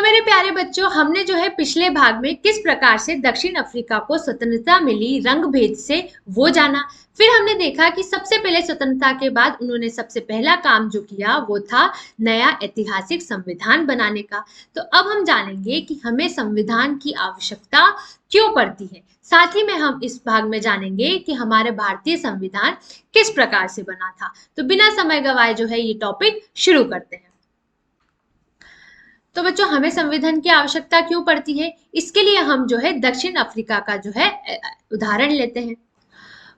तो मेरे प्यारे बच्चों, हमने जो है पिछले भाग में किस प्रकार से दक्षिण अफ्रीका को स्वतंत्रता मिली रंग भेद से वो जाना। फिर हमने देखा कि सबसे पहले स्वतंत्रता के बाद उन्होंने सबसे पहला काम जो किया वो था नया ऐतिहासिक संविधान बनाने का। तो अब हम जानेंगे कि हमें संविधान की आवश्यकता क्यों पड़ती है। साथ ही में हम इस भाग में जानेंगे कि हमारे भारतीय संविधान किस प्रकार से बना था। तो बिना समय गवाए जो है ये टॉपिक शुरू करते हैं। तो बच्चों, हमें संविधान की आवश्यकता क्यों पड़ती है, इसके लिए हम जो है दक्षिण अफ्रीका का जो है उदाहरण लेते हैं।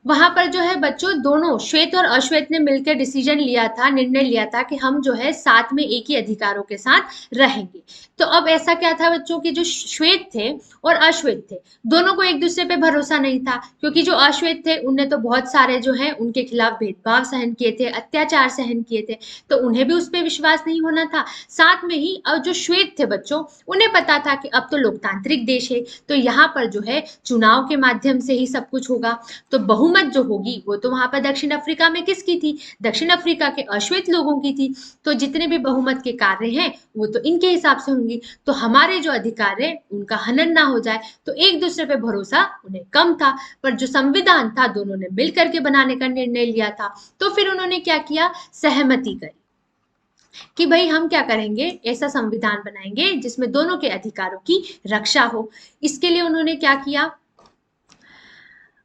वहां पर जो है बच्चों, दोनों श्वेत और अश्वेत ने मिलकर डिसीजन लिया था, निर्णय लिया था कि हम जो है साथ में एक ही अधिकारों के साथ रहेंगे। तो अब ऐसा क्या था बच्चों कि जो श्वेत थे और अश्वेत थे, दोनों को एक दूसरे पे भरोसा नहीं था, क्योंकि जो अश्वेत थे उनने तो बहुत सारे जो है उनके खिलाफ भेदभाव सहन किए थे, अत्याचार सहन किए थे, तो उन्हें भी उस पर विश्वास नहीं होना था। साथ में ही अब जो श्वेत थे बच्चों, उन्हें पता था कि अब तो लोकतांत्रिक देश है, तो यहाँ पर जो है चुनाव के माध्यम से ही सब कुछ होगा। तो बहुमत जो होगी वो तो वहां पर दक्षिण अफ्रीका में किसकी थी, दक्षिण अफ्रीका के अश्वेत लोगों की थी। तो जितने भी बहुमत के कार्य हैं वो तो इनके हिसाब से होंगी, तो हमारे जो अधिकार है उनका हनन ना हो जाए। तो एक दूसरे पे भरोसा उन्हें कम था, पर जो संविधान था दोनों ने मिल करके बनाने का निर्णय लिया था। तो फिर उन्होंने क्या किया, सहमति करी कि भाई हम क्या करेंगे, ऐसा संविधान बनाएंगे जिसमें दोनों के अधिकारों की रक्षा हो। इसके लिए उन्होंने क्या किया,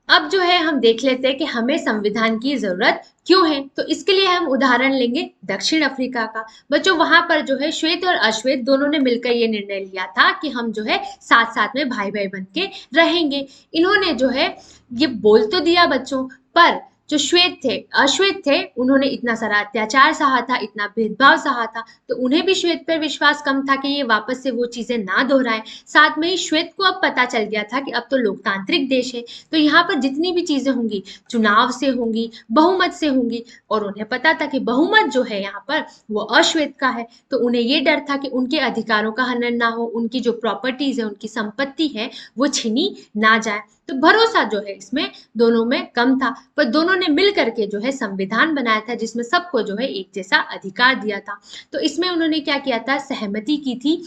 अब जो है हम देख लेते हैं कि हमें संविधान की जरूरत क्यों है। तो इसके लिए हम उदाहरण लेंगे दक्षिण अफ्रीका का। बच्चों, वहां पर जो है श्वेत और अश्वेत दोनों ने मिलकर ये निर्णय लिया था कि हम जो है साथ साथ में भाई भाई बन के रहेंगे। इन्होंने जो है ये बोल तो दिया बच्चों, पर जो श्वेत थे अश्वेत थे उन्होंने इतना सारा अत्याचार सहा था, इतना भेदभाव सहा था, तो उन्हें भी श्वेत पर विश्वास कम था कि ये वापस से वो चीजें ना दोहराए। साथ में ही श्वेत को अब पता चल गया था कि अब तो लोकतांत्रिक देश है, तो यहाँ पर जितनी भी चीजें होंगी चुनाव से होंगी, बहुमत से होंगी, और उन्हें पता था कि बहुमत जो है यहाँ पर वो अश्वेत का है। तो उन्हें ये डर था कि उनके अधिकारों का हनन ना हो, उनकी जो प्रॉपर्टीज है, उनकी संपत्ति है वो छीनी ना जाए। तो भरोसा जो है इसमें दोनों में कम था, पर दोनों ने मिल करके जो है संविधान बनाया था जिसमें सबको जो है एक जैसा अधिकार दिया था। तो इसमें उन्होंने क्या किया था, सहमति की थी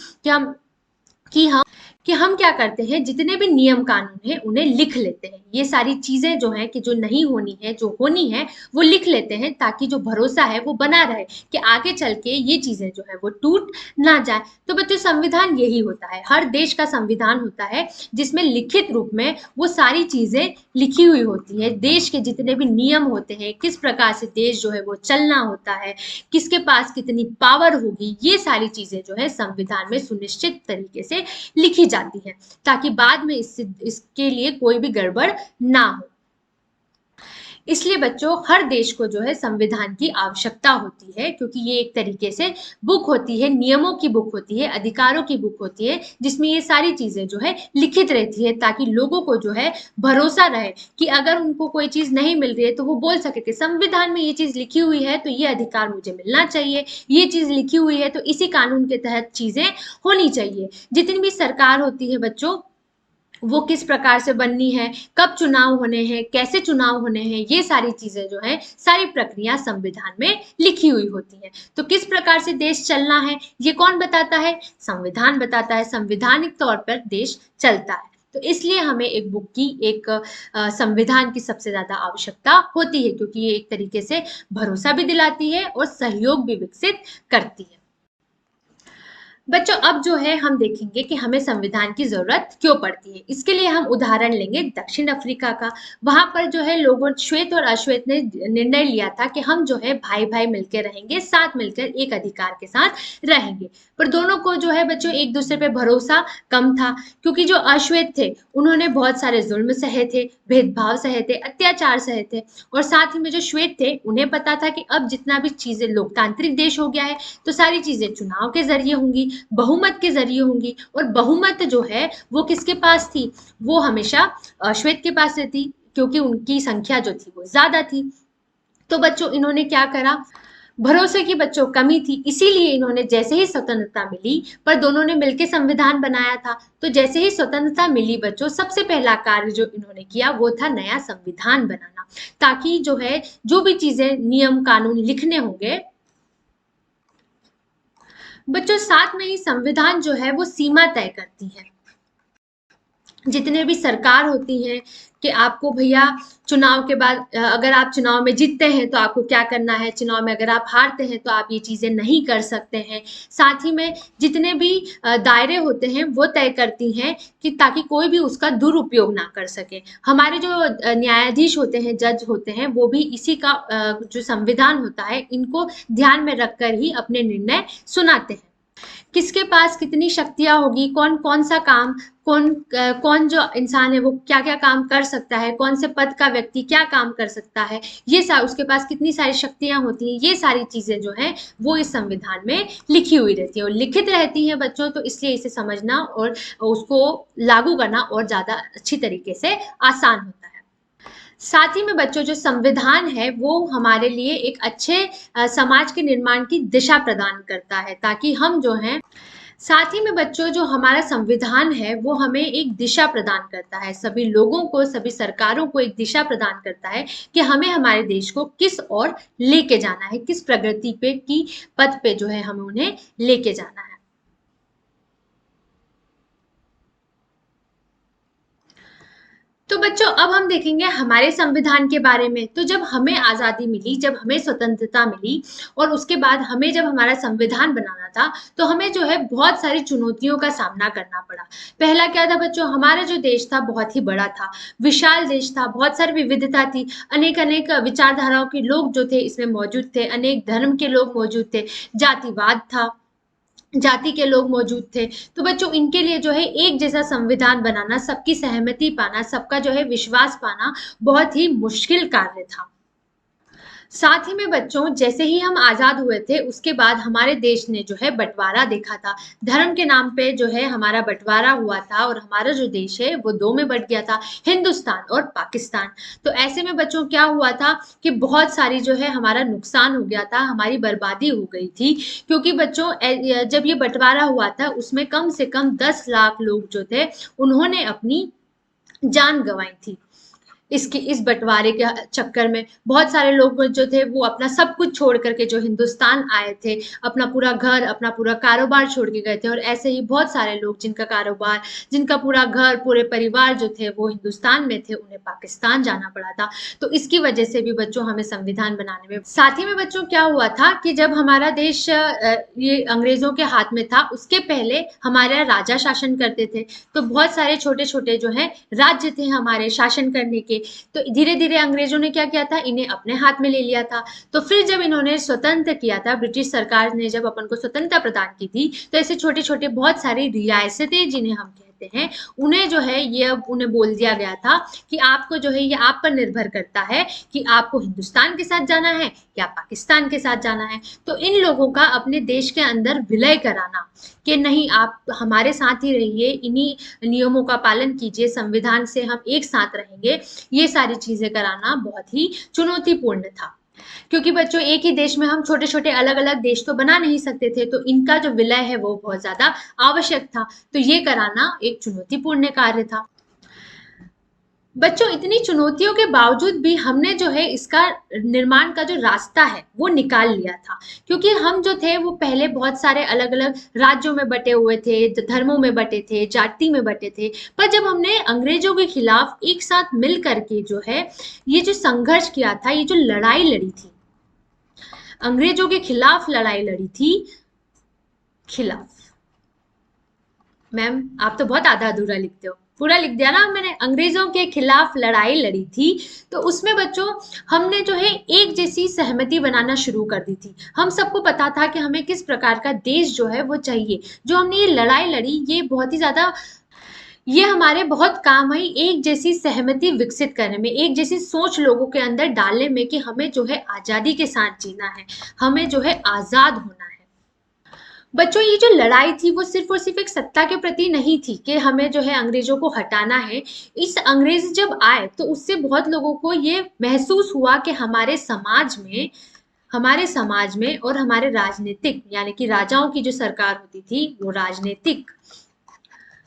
कि हम क्या करते हैं, जितने भी नियम कानून है उन्हें लिख लेते हैं। ये सारी चीजें जो है कि जो नहीं होनी है, जो होनी है वो लिख लेते हैं, ताकि जो भरोसा है वो बना रहे कि आगे चल के ये चीजें जो है वो टूट ना जाए। तो बच्चों, संविधान यही होता है, हर देश का संविधान होता है जिसमें लिखित रूप में वो सारी चीजें लिखी हुई होती है। देश के जितने भी नियम होते हैं, किस प्रकार से देश जो है वो चलना होता है, किसके पास कितनी पावर होगी, ये सारी चीजें जो है संविधान में सुनिश्चित तरीके से लिखी जाती है, ताकि बाद में इसके लिए कोई भी गड़बड़ ना हो। इसलिए बच्चों, हर देश को जो है संविधान की आवश्यकता होती है, क्योंकि ये एक तरीके से बुक होती है, नियमों की बुक होती है, अधिकारों की बुक होती है, जिसमें ये सारी चीजें जो है लिखित रहती है, ताकि लोगों को जो है भरोसा रहे कि अगर उनको कोई चीज नहीं मिल रही है तो वो बोल सके कि संविधान में ये चीज लिखी हुई है तो ये अधिकार मुझे मिलना चाहिए, ये चीज लिखी हुई है तो इसी कानून के तहत चीजें होनी चाहिए। जितनी भी सरकार होती है बच्चों, वो किस प्रकार से बननी है, कब चुनाव होने हैं, कैसे चुनाव होने हैं, ये सारी चीजें जो है, सारी प्रक्रिया संविधान में लिखी हुई होती है। तो किस प्रकार से देश चलना है ये कौन बताता है, संविधान बताता है। संवैधानिक तौर पर देश चलता है, तो इसलिए हमें एक बुक की, एक संविधान की सबसे ज्यादा आवश्यकता होती है, क्योंकि ये एक तरीके से भरोसा भी दिलाती है और सहयोग भी विकसित करती है। बच्चों, अब जो है हम देखेंगे कि हमें संविधान की जरूरत क्यों पड़ती है। इसके लिए हम उदाहरण लेंगे दक्षिण अफ्रीका का। वहां पर जो है लोगों, श्वेत और अश्वेत ने निर्णय लिया था कि हम जो है भाई भाई मिलकर रहेंगे, साथ मिलकर एक अधिकार के साथ रहेंगे। पर दोनों को जो है बच्चों एक दूसरे पे भरोसा कम था, क्योंकि जो अश्वेत थे उन्होंने बहुत सारे जुल्म सहे थे, भेदभाव सहे थे, अत्याचार सहे थे, और साथ ही में जो श्वेत थे उन्हें पता था कि अब जितना भी चीजें लोकतांत्रिक देश हो गया है तो सारी चीजें चुनाव के जरिए होंगी, बहुमत के जरिए होंगी, और बहुमत जो है वो किसके पास थी, वो हमेशा श्वेत के पास रहती, क्योंकि उनकी संख्या जो थी वो ज्यादा थी। तो बच्चों, इन्होंने क्या करा, भरोसे की बच्चों कमी थी, इसीलिए इन्होंने जैसे ही स्वतंत्रता मिली, पर दोनों ने मिलकर संविधान बनाया था, तो जैसे ही स्वतंत्रता मिली बच्चों, सबसे पहला कार्य जो इन्होंने किया वो था नया संविधान बनाना, ताकि जो है जो भी चीजें नियम कानून लिखने होंगे बच्चों साथ में ही संविधान जो है वो सीमा तय करती है। जितने भी सरकार होती हैं कि आपको भैया चुनाव के बाद अगर आप चुनाव में जीतते हैं तो आपको क्या करना है, चुनाव में अगर आप हारते हैं तो आप ये चीजें नहीं कर सकते हैं। साथ ही में जितने भी दायरे होते हैं वो तय करती हैं कि ताकि कोई भी उसका दुरुपयोग ना कर सके। हमारे जो न्यायाधीश होते हैं, जज होते हैं, वो भी इसी का जो संविधान होता है इनको ध्यान में रखकर ही अपने निर्णय सुनाते हैं। किसके पास कितनी शक्तियां होगी, कौन कौन सा काम, कौन जो इंसान है वो क्या क्या काम कर सकता है, कौन से पद का व्यक्ति क्या काम कर सकता है, उसके पास कितनी सारी शक्तियां होती हैं, ये सारी चीजें जो हैं वो इस संविधान में लिखी हुई रहती है और लिखित रहती हैं बच्चों। तो इसलिए इसे समझना और उसको लागू करना और ज्यादा अच्छी तरीके से आसान होता है। साथ ही में बच्चों जो संविधान है वो हमारे लिए एक अच्छे समाज के निर्माण की दिशा प्रदान करता है, ताकि हम जो हैं साथ ही में बच्चों जो हमारा संविधान है वो हमें एक दिशा प्रदान करता है, सभी लोगों को, सभी सरकारों को एक दिशा प्रदान करता है कि हमें हमारे देश को किस ओर लेके जाना है, किस प्रगति पे की पथ पे जो है हमें उन्हें लेके जाना है। तो बच्चों अब हम देखेंगे हमारे संविधान के बारे में। तो जब हमें आजादी मिली, जब हमें स्वतंत्रता मिली और उसके बाद हमें जब हमारा संविधान बनाना था तो हमें जो है बहुत सारी चुनौतियों का सामना करना पड़ा। पहला क्या था बच्चों, हमारा जो देश था बहुत ही बड़ा था, विशाल देश था, बहुत सारी विविधता थी, अनेक अनेक विचारधाराओं के लोग जो थे इसमें मौजूद थे, अनेक धर्म के लोग मौजूद थे, जातिवाद था, जाति के लोग मौजूद थे। तो बच्चों इनके लिए जो है एक जैसा संविधान बनाना, सबकी सहमति पाना, सबका जो है विश्वास पाना बहुत ही मुश्किल कार्य था। साथ ही में बच्चों जैसे ही हम आजाद हुए थे उसके बाद हमारे देश ने जो है बंटवारा देखा था, धर्म के नाम पे जो है हमारा बंटवारा हुआ था और हमारा जो देश है वो दो में बंट गया था, हिंदुस्तान और पाकिस्तान। तो ऐसे में बच्चों क्या हुआ था कि बहुत सारी जो है हमारा नुकसान हो गया था, हमारी बर्बादी हो गई थी, क्योंकि बच्चों जब ये बंटवारा हुआ था उसमें कम से कम 10 लाख लोग जो थे उन्होंने अपनी जान गंवाई थी। इस बंटवारे के चक्कर में बहुत सारे लोग जो थे वो अपना सब कुछ छोड़ करके जो हिंदुस्तान आए थे, अपना पूरा घर, अपना पूरा कारोबार छोड़ के गए थे और ऐसे ही बहुत सारे लोग जिनका कारोबार, जिनका पूरा घर, पूरे परिवार जो थे वो हिंदुस्तान में थे, उन्हें पाकिस्तान जाना पड़ा था। तो इसकी वजह से भी बच्चों हमें संविधान बनाने में, साथ ही में बच्चों क्या हुआ था कि जब हमारा देश ये अंग्रेजों के हाथ में था उसके पहले हमारे राजा शासन करते थे, तो बहुत सारे छोटे छोटे जो है राज्य थे हमारे शासन करने के। तो धीरे धीरे अंग्रेजों ने क्या किया था, इन्हें अपने हाथ में ले लिया था। तो फिर जब इन्होंने स्वतंत्र किया था, ब्रिटिश सरकार ने जब अपन को स्वतंत्रता प्रदान की थी, तो ऐसे छोटे छोटे बहुत सारी रियासतें जिन्हें हम कहते हैं, उन्हें जो है ये अब उन्हें बोल दिया गया था कि आपको जो है ये आप पर निर्भर करता है कि आपको हिंदुस्तान के साथ जाना है या पाकिस्तान के साथ जाना है। तो इन लोगों का अपने देश के अंदर विलय कराना कि नहीं आप हमारे साथ ही रहिए, इन्हीं नियमों का पालन कीजिए, संविधान से हम एक साथ रहेंगे, ये सारी चीजें कराना बहुत ही चुनौतीपूर्ण था। क्योंकि बच्चों एक ही देश में हम छोटे छोटे अलग अलग देश तो बना नहीं सकते थे, तो इनका जो विलय है वो बहुत ज्यादा आवश्यक था। तो ये कराना एक चुनौतीपूर्ण कार्य था। बच्चों इतनी चुनौतियों के बावजूद भी हमने जो है इसका निर्माण का जो रास्ता है वो निकाल लिया था, क्योंकि हम जो थे वो पहले बहुत सारे अलग अलग राज्यों में बटे हुए थे, धर्मों में बटे थे, जाति में बटे थे। पर जब हमने अंग्रेजों के खिलाफ एक साथ मिल करके जो है ये जो संघर्ष किया था, ये जो लड़ाई लड़ी थी, अंग्रेजों के खिलाफ लड़ाई लड़ी थी, खिलाफ, मैम आप तो बहुत आधा अधूरा लिखते हो, पूरा लिख दिया ना मैंने, अंग्रेजों के खिलाफ लड़ाई लड़ी थी। तो उसमें बच्चों हमने जो है एक जैसी सहमति बनाना शुरू कर दी थी, हम सबको पता था कि हमें किस प्रकार का देश जो है वो चाहिए। जो हमने ये लड़ाई लड़ी ये बहुत ही ज्यादा, ये हमारे बहुत काम आई एक जैसी सहमति विकसित करने में, एक जैसी सोच लोगों के अंदर डालने में कि हमें जो है आजादी के साथ जीना है, हमें जो है आजाद होना है। बच्चों ये जो लड़ाई थी वो सिर्फ और सिर्फ एक सत्ता के प्रति नहीं थी कि हमें जो है अंग्रेजों को हटाना है। इस अंग्रेज जब आए तो उससे बहुत लोगों को ये महसूस हुआ कि हमारे समाज में और हमारे राजनीतिक यानी कि राजाओं की जो सरकार होती थी वो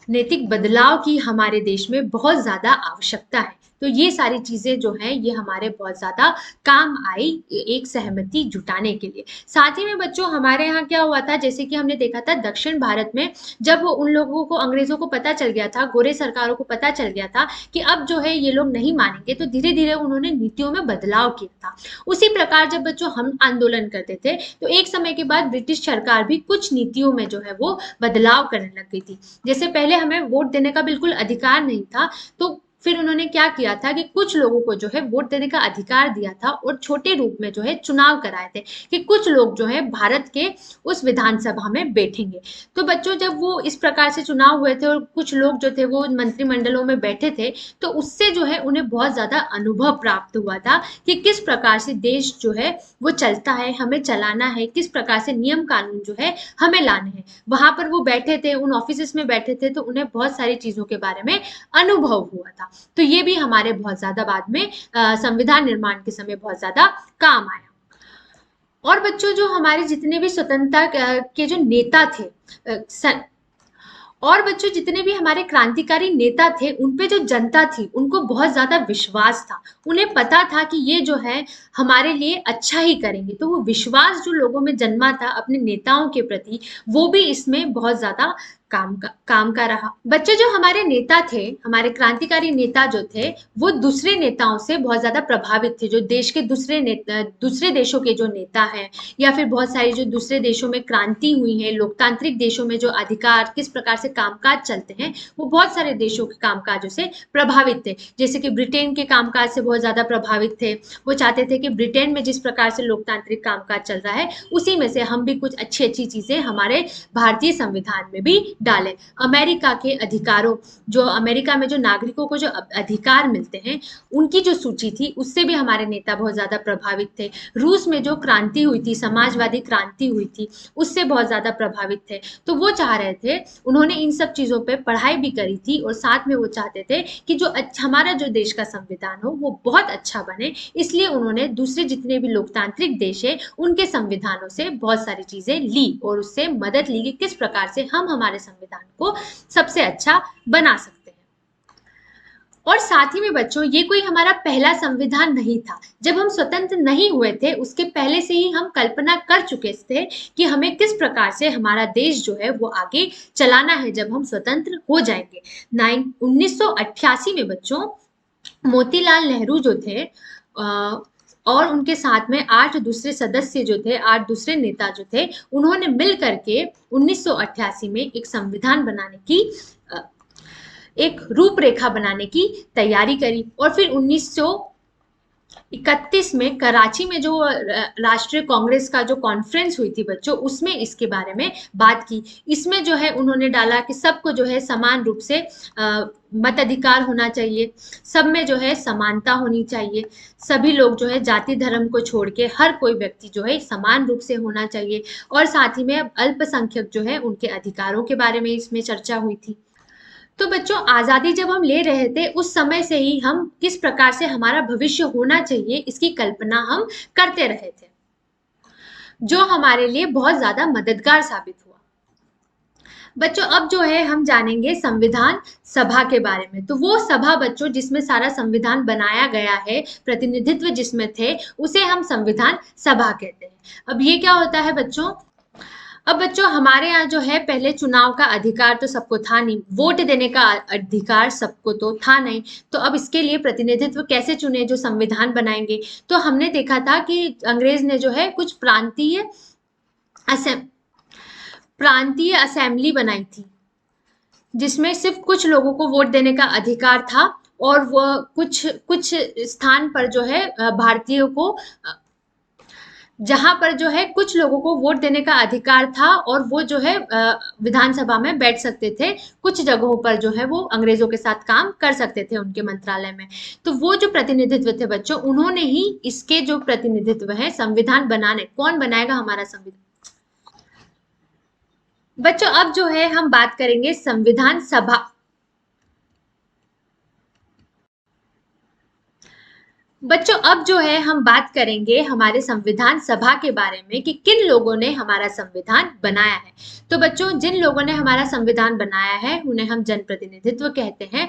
नैतिक बदलाव की हमारे देश में बहुत ज्यादा आवश्यकता है। तो ये सारी चीजें जो है ये हमारे बहुत ज्यादा काम आई एक सहमति जुटाने के लिए। साथ ही में बच्चों हमारे यहाँ क्या हुआ था, जैसे कि हमने देखा था दक्षिण भारत में जब उन लोगों को अंग्रेजों को पता चल गया था, गोरे सरकारों को पता चल गया था कि अब जो है ये लोग नहीं मानेंगे, तो धीरे धीरे उन्होंने नीतियों में बदलाव किया था। उसी प्रकार जब बच्चों हम आंदोलन करते थे तो एक समय के बाद ब्रिटिश सरकार भी कुछ नीतियों में जो है वो बदलाव करने लग गई थी। जैसे पहले हमें वोट देने का बिल्कुल अधिकार नहीं था, तो फिर उन्होंने क्या किया था कि कुछ लोगों को जो है वोट देने का अधिकार दिया था और छोटे रूप में जो है चुनाव कराए थे कि कुछ लोग जो है भारत के उस विधानसभा में बैठेंगे। तो बच्चों जब वो इस प्रकार से चुनाव हुए थे और कुछ लोग जो थे वो मंत्रिमंडलों में बैठे थे, तो उससे जो है उन्हें बहुत ज्यादा अनुभव प्राप्त हुआ था कि किस प्रकार से देश जो है वो चलता है, हमें चलाना है, किस प्रकार से नियम कानून जो है हमें लाने हैं। वहां पर वो बैठे थे, उन ऑफिस में बैठे थे, तो उन्हें बहुत सारी चीजों के बारे में अनुभव हुआ था। तो ये भी हमारे बहुत ज्यादा बाद में संविधान निर्माण के समय बहुत ज्यादा काम आया। और बच्चों जो हमारे जितने भी स्वतंत्रता के जो नेता थे और बच्चों जितने भी हमारे क्रांतिकारी नेता थे उन पे जो जनता थी उनको बहुत ज्यादा विश्वास था। उन्हें पता था कि ये जो है हमारे लिए अच्छा ही करेंगे, तो वो विश्वास जो लोगों में जन्मा था अपने नेताओं के प्रति वो भी इसमें बहुत ज्यादा काम का रहा। बच्चों जो हमारे नेता थे, हमारे क्रांतिकारी नेता जो थे, वो दूसरे नेताओं से बहुत ज्यादा प्रभावित थे। जो देश के दूसरे देशों के जो नेता हैं या फिर बहुत सारी जो दूसरे देशों में क्रांति हुई है, लोकतांत्रिक देशों में जो अधिकार किस प्रकार से कामकाज चलते हैं, वो बहुत सारे देशों के कामकाजों से प्रभावित थे। जैसे कि ब्रिटेन के कामकाज से बहुत ज्यादा प्रभावित थे। वो चाहते थे कि ब्रिटेन में जिस प्रकार से लोकतांत्रिक कामकाज चल रहा है उसी में से हम भी कुछ अच्छी अच्छी चीजें हमारे भारतीय संविधान में भी डालें। अमेरिका के अधिकारों, जो अमेरिका में जो नागरिकों को जो अधिकार मिलते हैं उनकी जो सूची थी उससे भी हमारे नेता बहुत ज्यादा प्रभावित थे। रूस में जो क्रांति हुई थी, समाजवादी क्रांति हुई थी, उससे बहुत ज्यादा प्रभावित थे। तो वो चाह रहे थे, उन्होंने इन सब चीजों पे पढ़ाई भी करी थी और साथ में वो चाहते थे कि जो हमारा जो देश का संविधान हो वो बहुत अच्छा बने। इसलिए उन्होंने दूसरे जितने भी लोकतांत्रिक देश है उनके संविधानों से बहुत सारी चीजें ली और उससे मदद ली कि किस प्रकार से हम हमारे संविधान को सबसे अच्छा बना सकते हैं। और साथ ही में बच्चों ये कोई हमारा पहला संविधान नहीं था। जब हम स्वतंत्र नहीं हुए थे उसके पहले से ही हम कल्पना कर चुके थे कि हमें किस प्रकार से हमारा देश जो है वो आगे चलाना है जब हम स्वतंत्र हो जाएंगे। 1988 में बच्चों मोतीलाल नेहरू जो थे और उनके साथ में 8 दूसरे सदस्य जो थे, 8 दूसरे नेता जो थे, उन्होंने मिल करके 1988 में एक संविधान बनाने की एक रूपरेखा बनाने की तैयारी करी। और फिर 1931 में कराची में जो राष्ट्रीय कांग्रेस का जो कॉन्फ्रेंस हुई थी बच्चों, उसमें इसके बारे में बात की। इसमें जो है उन्होंने डाला कि सबको जो है समान रूप से मताधिकार होना चाहिए, सब में जो है समानता होनी चाहिए, सभी लोग जो है जाति धर्म को छोड़ के हर कोई व्यक्ति जो है समान रूप से होना चाहिए। और साथ ही में अल्पसंख्यक जो है उनके अधिकारों के बारे में इसमें चर्चा हुई थी। तो बच्चों आजादी जब हम ले रहे थे उस समय से ही हम किस प्रकार से हमारा भविष्य होना चाहिए इसकी कल्पना हम करते रहे थे, जो हमारे लिए बहुत ज्यादा मददगार साबित हुआ। बच्चों अब जो है हम जानेंगे संविधान सभा के बारे में। तो वो सभा बच्चों जिसमें सारा संविधान बनाया गया है, प्रतिनिधित्व जिसमें थे, उसे हम संविधान सभा कहते हैं। अब ये क्या होता है बच्चों, अब बच्चों हमारे यहाँ जो है पहले चुनाव का अधिकार तो सबको था नहीं, वोट देने का अधिकार सबको तो था नहीं, तो अब इसके लिए प्रतिनिधित्व कैसे चुने जो संविधान बनाएंगे। तो हमने देखा था कि अंग्रेज ने जो है कुछ प्रांतीय असेंबली बनाई थी जिसमें सिर्फ कुछ लोगों को वोट देने का अधिकार था और वो कुछ स्थान पर जो है भारतीयों को, जहां पर जो है कुछ लोगों को वोट देने का अधिकार था और वो जो है विधानसभा में बैठ सकते थे, कुछ जगहों पर जो है वो अंग्रेजों के साथ काम कर सकते थे उनके मंत्रालय में। तो वो जो प्रतिनिधित्व थे बच्चों, उन्होंने ही इसके जो प्रतिनिधित्व है संविधान बनाने, कौन बनाएगा हमारा संविधान। बच्चों अब जो है हम बात करेंगे संविधान सभा। बच्चों अब जो है हम बात करेंगे हमारे संविधान सभा के बारे में कि किन लोगों ने हमारा संविधान बनाया है। तो बच्चों जिन लोगों ने हमारा संविधान बनाया है उन्हें हम जनप्रतिनिधित्व कहते हैं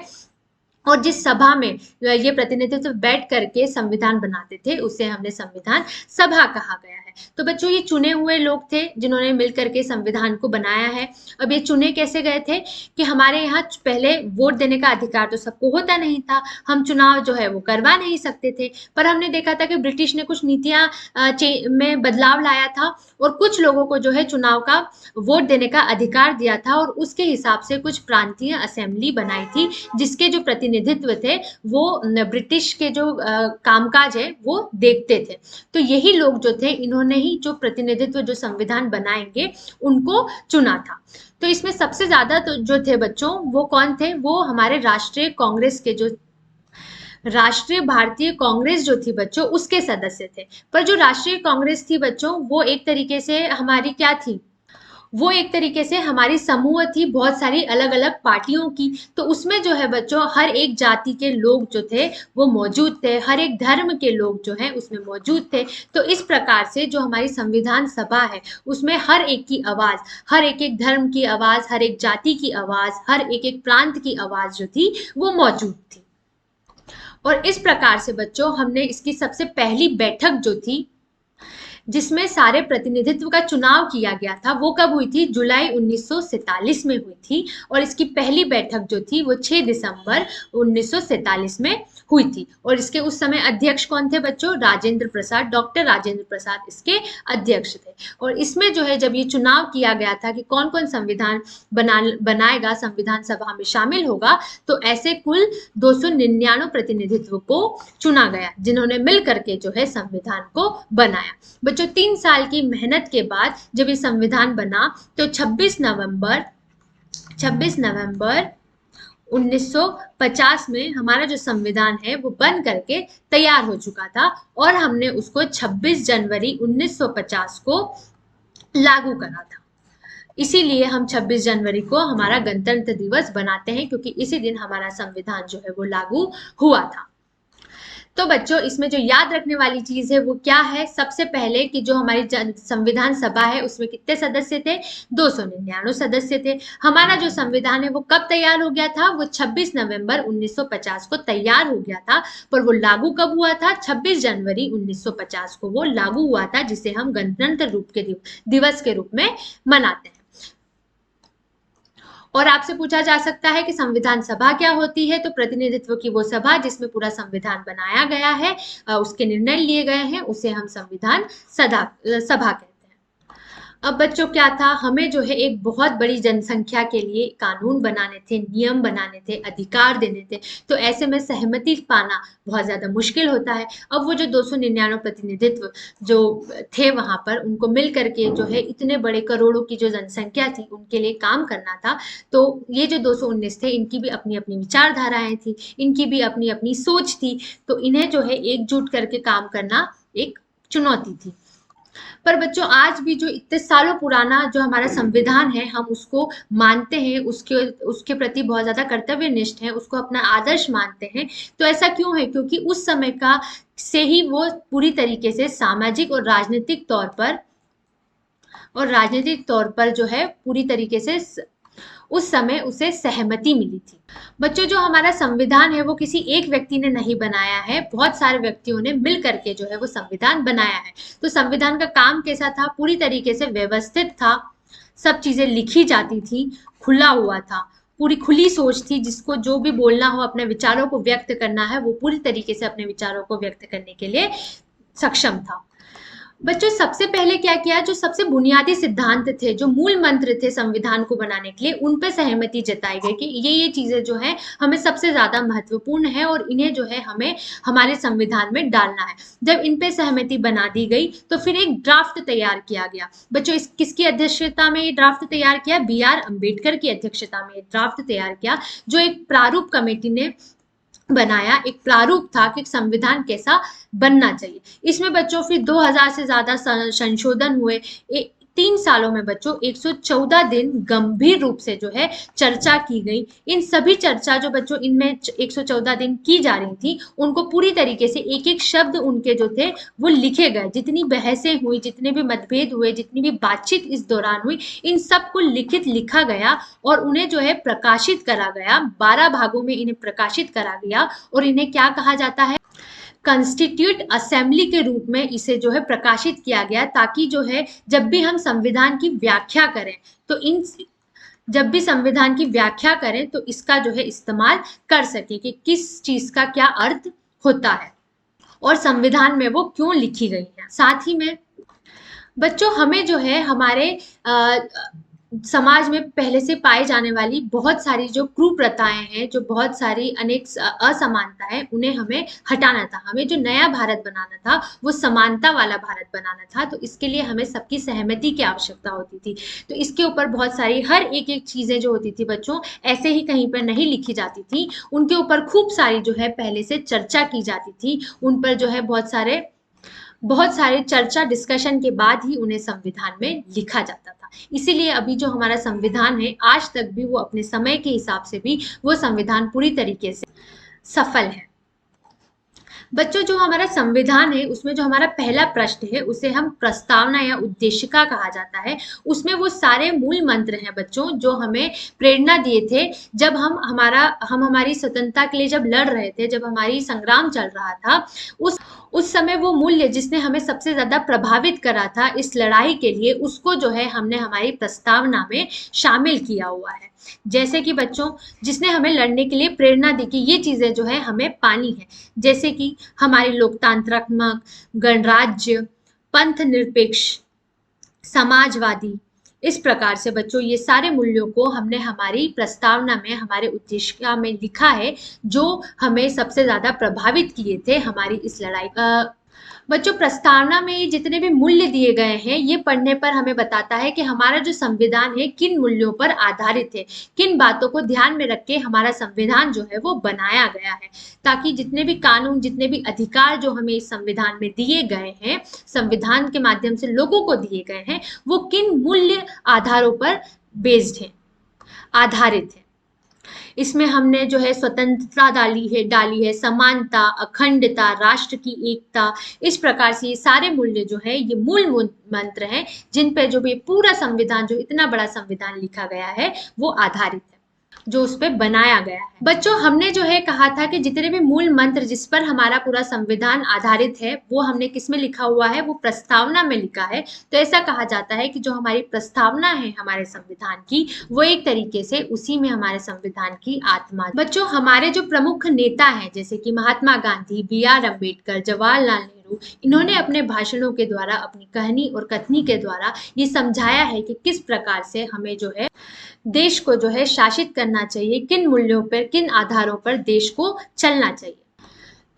और जिस सभा में ये प्रतिनिधित्व बैठ करके संविधान बनाते थे उसे हमने संविधान सभा कहा गया है। तो बच्चों ये चुने हुए लोग थे जिन्होंने मिलकर के संविधान को बनाया है। अब ये चुने कैसे गए थे कि हमारे यहाँ पहले वोट देने का अधिकार तो सबको होता नहीं था, हम चुनाव जो है वो करवा नहीं सकते थे, पर हमने देखा था कि ब्रिटिश ने कुछ नीतियां में बदलाव लाया था और कुछ लोगों को जो है चुनाव का वोट देने का अधिकार दिया था और उसके हिसाब से कुछ प्रांतीय असेंबली बनाई थी जिसके जो प्रतिनिधित्व थे वो ब्रिटिश के जो कामकाज है वो देखते थे। तो यही लोग जो थे इन्होंने ही जो प्रतिनिधित्व जो संविधान बनाएंगे उनको चुना था। तो इसमें सबसे ज्यादा तो जो थे बच्चों वो कौन थे, वो हमारे राष्ट्रीय कांग्रेस के जो राष्ट्रीय भारतीय कांग्रेस जो थी बच्चों उसके सदस्य थे। पर जो राष्ट्रीय कांग्रेस थी बच्चों वो एक तरीके से हमारी क्या थी, वो एक तरीके से हमारी समूह थी बहुत सारी अलग अलग पार्टियों की। तो उसमें जो है बच्चों हर एक जाति के लोग जो थे वो मौजूद थे, हर एक धर्म के लोग जो है उसमें मौजूद थे। तो इस प्रकार से जो हमारी संविधान सभा है उसमें हर एक की आवाज, हर एक धर्म की आवाज, हर एक जाति की आवाज, हर एक प्रांत की आवाज जो थी वो मौजूद थी। और इस प्रकार से बच्चों हमने इसकी सबसे पहली बैठक जो थी जिसमें सारे प्रतिनिधित्व का चुनाव किया गया था वो कब हुई थी, जुलाई 1947 में हुई थी। और इसकी पहली बैठक जो थी वो 6 दिसंबर 1947 में हुई थी। और इसके उस समय अध्यक्ष कौन थे बच्चों, राजेंद्र प्रसाद, डॉक्टर राजेंद्र प्रसाद इसके अध्यक्ष थे। और इसमें जो है जब ये चुनाव किया गया था कि कौन कौन संविधान बनाएगा, संविधान सभा में शामिल होगा, तो ऐसे कुल 299 प्रतिनिधित्व को चुना गया जिन्होंने मिल करके जो है संविधान को बनाया। बच्चों 3 साल की मेहनत के बाद जब ये संविधान बना तो 26 नवंबर 1950 में हमारा जो संविधान है वो बन करके तैयार हो चुका था और हमने उसको 26 जनवरी 1950 को लागू करा था। इसीलिए हम 26 जनवरी को हमारा गणतंत्र दिवस बनाते हैं क्योंकि इसी दिन हमारा संविधान जो है वो लागू हुआ था। तो बच्चों इसमें जो याद रखने वाली चीज है वो क्या है, सबसे पहले कि जो हमारी संविधान सभा है उसमें कितने सदस्य थे, 299 सदस्य थे। हमारा जो संविधान है वो कब तैयार हो गया था, वो 26 नवंबर 1950 को तैयार हो गया था, पर वो लागू कब हुआ था, 26 जनवरी 1950 को वो लागू हुआ था, जिसे हम गणतंत्र दिवस के रूप में मनाते हैं। और आपसे पूछा जा सकता है कि संविधान सभा क्या होती है, तो प्रतिनिधित्व की वो सभा जिसमें पूरा संविधान बनाया गया है, उसके निर्णय लिए गए हैं, उसे हम संविधान सभा कहते हैं। अब बच्चों क्या था, हमें जो है एक बहुत बड़ी जनसंख्या के लिए कानून बनाने थे, नियम बनाने थे, अधिकार देने थे, तो ऐसे में सहमति पाना बहुत ज्यादा मुश्किल होता है। अब वो जो 299 प्रतिनिधित्व जो थे वहां पर, उनको मिल करके जो है इतने बड़े करोड़ों की जो जनसंख्या थी उनके लिए काम करना था। तो ये जो 219 थे इनकी भी अपनी अपनी विचारधाराएं थी, इनकी भी अपनी अपनी सोच थी, तो इन्हें जो है एकजुट करके काम करना एक चुनौती थी। पर बच्चों आज भी जो इतने सालों पुराना जो हमारा संविधान है हम उसको मानते हैं, उसके प्रति बहुत ज्यादा कर्तव्यनिष्ठ है, उसको अपना आदर्श मानते हैं। तो ऐसा क्यों है, क्योंकि उस समय का से ही वो पूरी तरीके से सामाजिक और राजनीतिक तौर पर जो है पूरी तरीके से उस समय उसे सहमति मिली थी। बच्चों जो हमारा संविधान है वो किसी एक व्यक्ति ने नहीं बनाया है, बहुत सारे व्यक्तियों ने मिल करके जो है वो संविधान बनाया है। तो संविधान का काम कैसा था, पूरी तरीके से व्यवस्थित था, सब चीजें लिखी जाती थी, खुला हुआ था, पूरी खुली सोच थी, जिसको जो भी बोलना हो, अपने विचारों को व्यक्त करना है, वो पूरी तरीके से अपने विचारों को व्यक्त करने के लिए सक्षम था। बच्चों सबसे पहले क्या किया, जो सबसे बुनियादी सिद्धांत थे, जो मूल मंत्र थे संविधान को बनाने के लिए, उन पे सहमति जताई गई कि ये चीजें जो है हमें सबसे ज्यादा महत्वपूर्ण है और इन्हें जो है हमें हमारे संविधान में डालना है। जब इन पे सहमति बना दी गई तो फिर एक ड्राफ्ट तैयार किया गया। बच्चों किसकी अध्यक्षता में ये ड्राफ्ट तैयार किया, BR अम्बेडकर की अध्यक्षता में ये ड्राफ्ट तैयार किया, जो एक प्रारूप कमेटी ने बनाया। एक प्रारूप था कि संविधान कैसा बनना चाहिए। इसमें बच्चों फिर 2000 से ज्यादा संशोधन हुए, 3 सालों में बच्चों 114 दिन गंभीर रूप से जो है चर्चा की गई। इन सभी चर्चा जो बच्चों इनमें 114 दिन की जा रही थी, उनको पूरी तरीके से एक-एक शब्द उनके जो थे वो लिखे गए। जितनी बहसें हुई, जितने भी मतभेद हुए, जितनी भी बातचीत इस दौरान हुई, इन सबको लिखित लिखा गया और उन्हें जो है प्रकाशित करा गया। 12 भागों में इन्हें प्रकाशित करा गया और इन्हें क्या कहा जाता है? कंस्टिट्यूट असेंबली के रूप में इसे जो है प्रकाशित किया गया, ताकि जो है जब भी हम संविधान की व्याख्या करें तो इन जब भी संविधान की व्याख्या करें तो इसका जो है इस्तेमाल कर सके कि किस चीज का क्या अर्थ होता है और संविधान में वो क्यों लिखी गई है। साथ ही में बच्चों हमें जो है हमारे समाज में पहले से पाए जाने वाली बहुत सारी जो कुप्रथाएं हैं, जो बहुत सारी अनेक असमानता है, उन्हें हमें हटाना था। हमें जो नया भारत बनाना था वो समानता वाला भारत बनाना था। तो इसके लिए हमें सबकी सहमति की आवश्यकता होती थी। तो इसके ऊपर बहुत सारी हर एक एक चीजें जो होती थी बच्चों ऐसे ही कहीं पर नहीं लिखी जाती थी, उनके ऊपर खूब सारी जो है पहले से चर्चा की जाती थी। उन पर जो है बहुत सारे चर्चा डिस्कशन के बाद ही उन्हें संविधान में लिखा जाता था। इसीलिए अभी जो हमारा संविधान है आज तक भी वो अपने समय के हिसाब से भी वो संविधान पूरी तरीके से सफल है। बच्चों जो हमारा संविधान है उसमें जो हमारा पहला प्रश्न है उसे हम प्रस्तावना या उद्देशिका कहा जाता है। उसमें वो सारे मूल मंत्र हैं बच्चों जो हमें प्रेरणा दिए थे जब हम हमारी स्वतंत्रता के लिए जब लड़ रहे थे, जब हमारी संग्राम चल रहा था। उस समय वो मूल्य जिसने हमें सबसे ज्यादा प्रभावित करा था इस लड़ाई के लिए, उसको जो है हमने हमारी प्रस्तावना में शामिल किया हुआ है। जैसे कि बच्चों जिसने हमें लड़ने के लिए प्रेरणा दी कि ये चीजें जो है हमें पानी है, जैसे कि हमारी लोकतांत्रात्मक, गणराज्य, पंथ निरपेक्ष, समाजवादी। इस प्रकार से बच्चों ये सारे मूल्यों को हमने हमारी प्रस्तावना में, हमारे उद्देशिका में लिखा है, जो हमें सबसे ज्यादा प्रभावित किए थे हमारी इस लड़ाई का। बच्चों प्रस्तावना में जितने भी मूल्य दिए गए हैं ये पढ़ने पर हमें बताता है कि हमारा जो संविधान है किन मूल्यों पर आधारित है, किन बातों को ध्यान में रख के हमारा संविधान जो है वो बनाया गया है, ताकि जितने भी कानून, जितने भी अधिकार जो हमें इस संविधान में दिए गए हैं, संविधान के माध्यम से लोगों को दिए गए हैं, वो किन मूल्य आधारों पर बेस्ड है, आधारित है। इसमें हमने जो है स्वतंत्रता डाली है, समानता, अखंडता, राष्ट्र की एकता। इस प्रकार से ये सारे मूल्य जो है ये मूल मंत्र हैं जिन पे जो भी पूरा संविधान, जो इतना बड़ा संविधान लिखा गया है वो आधारित है, जो उस पे बनाया गया है। बच्चों हमने जो है कहा था कि जितने भी मूल मंत्र जिस पर हमारा पूरा संविधान आधारित है वो हमने किस में लिखा हुआ है, वो प्रस्तावना में लिखा है। तो ऐसा कहा जाता है कि जो हमारी प्रस्तावना है हमारे संविधान की, वो एक तरीके से उसी में हमारे संविधान की आत्मा। बच्चों हमारे जो प्रमुख नेता हैं जैसे कि महात्मा गांधी, BR अम्बेडकर, जवाहरलाल नेहरू, इन्होंने अपने भाषणों के द्वारा, अपनी कहनी और कथनी के द्वारा ये समझाया है कि किस प्रकार से हमें जो है देश को जो है शासित करना चाहिए, किन मूल्यों पर, किन आधारों पर देश को चलना चाहिए।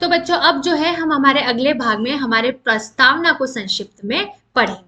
तो बच्चों अब जो है हम हमारे अगले भाग में हमारे प्रस्तावना को संक्षिप्त में पढ़ेंगे।